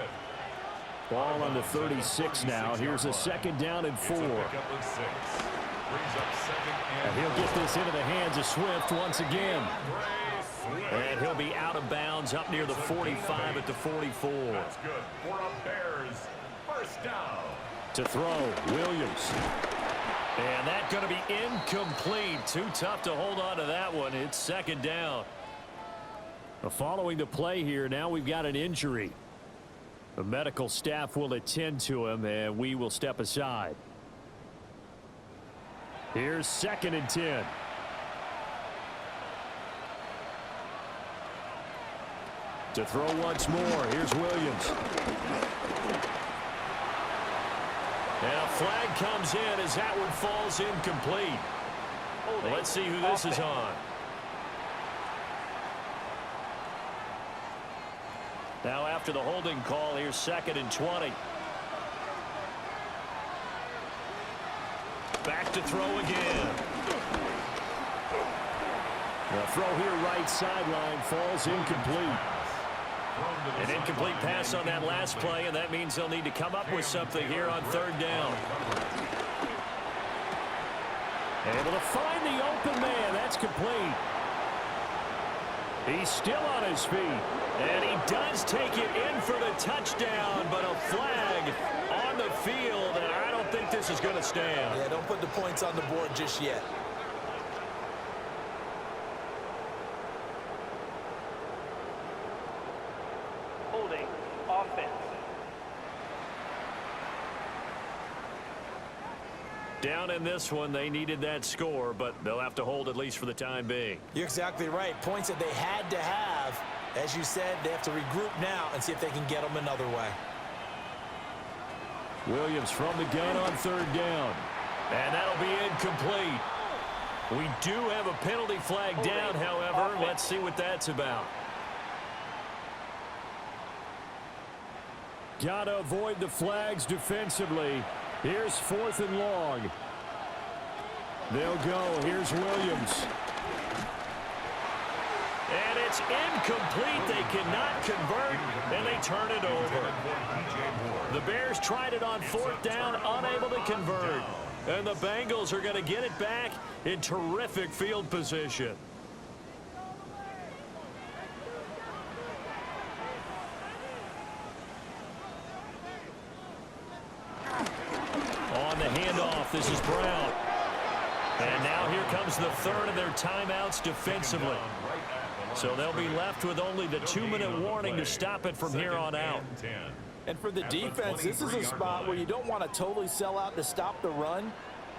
Speaker 1: Ball on the 36 now. Here's a 2nd down and 4. And he'll get this into the hands of Swift once again.
Speaker 2: And he'll be out of bounds up near the 45 at the 44.
Speaker 4: That's good for a Bears 1st down.
Speaker 1: To throw, Williams.
Speaker 2: And that's going to be incomplete. Too tough to hold on to that one. It's 2nd down.
Speaker 1: Following the play here, now we've got an injury. The medical staff will attend to him, and we will step aside. Here's 2nd and 10. To throw once more, here's Williams.
Speaker 2: And a flag comes in as that one falls incomplete. Well, let's see who this is on. Now after the holding call, here's 2nd and 20. Back to throw again.
Speaker 1: The throw here right sideline falls incomplete.
Speaker 2: An incomplete pass on that last play, and that means they'll need to come up with something here on 3rd down.
Speaker 1: Able to find the open man. That's complete. He's still on his feet.
Speaker 2: And he does take it in for the touchdown, but a flag on the field, and I don't think this is going to stand.
Speaker 3: Yeah, don't put the points on the board just yet.
Speaker 6: Holding offense.
Speaker 2: Down in this one, they needed that score, but they'll have to hold at least for the time being.
Speaker 3: You're exactly right. Points that they had to have. As you said, they have to regroup now and see if they can get them another way.
Speaker 1: Williams from the gun on 3rd down.
Speaker 2: And that'll be incomplete. We do have a penalty flag down, however. Let's see what that's about.
Speaker 1: Got to avoid the flags defensively. Here's 4th and long. They'll go. Here's Williams.
Speaker 2: And it's incomplete. They cannot convert, and they turn it over. The Bears tried it on 4th down, unable to convert. And the Bengals are going to get it back in terrific field position. On the handoff, this is Brown. And now here comes the 3rd of their timeouts defensively. So they'll be left with only the 2-minute warning to stop it from here on out.
Speaker 3: And for the defense, this is a spot where you don't want to totally sell out to stop the run,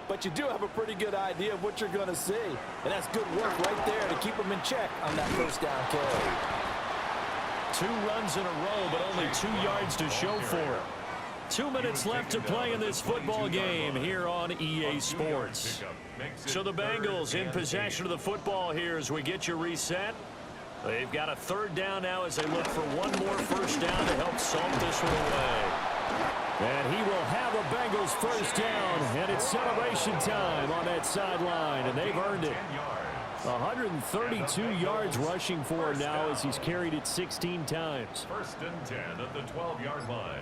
Speaker 3: but you do have a pretty good idea of what you're going to see. And that's good work right there to keep them in check on that 1st down carry.
Speaker 2: 2 runs in a row, but only 2 yards to show for it. 2 minutes left to play in this football game here on EA Sports. So the Bengals in possession of the football here as we get you reset. They've got a 3rd down now as they look for one more 1st down to help salt this one away.
Speaker 1: And he will have a Bengals 1st down, and it's celebration time on that sideline, and they've earned it. 132 yards rushing for him now as he's carried it 16 times.
Speaker 4: 1st and 10 at the 12-yard line.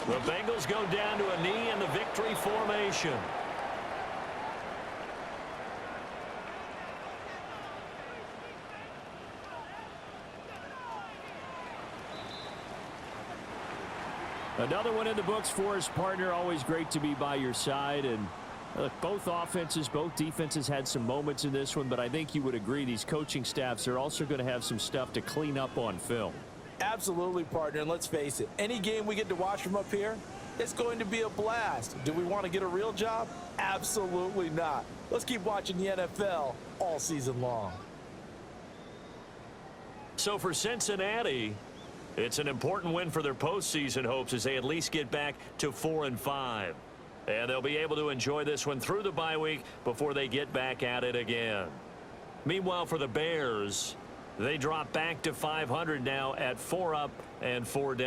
Speaker 2: The Bengals go down to a knee in the victory formation.
Speaker 1: Another one in the books for his partner. Always great to be by your side. And look, both offenses, both defenses had some moments in this one, but I think you would agree these coaching staffs are also going to have some stuff to clean up on film.
Speaker 3: Absolutely, partner, and let's face it, any game we get to watch from up here, it's going to be a blast. Do we want to get a real job? Absolutely not. Let's keep watching the NFL all season long.
Speaker 2: So for Cincinnati, it's an important win for their postseason hopes as they at least get back to 4-5. And they'll be able to enjoy this one through the bye week before they get back at it again. Meanwhile, for the Bears, they drop back to 500 now at 4 up and 4 down.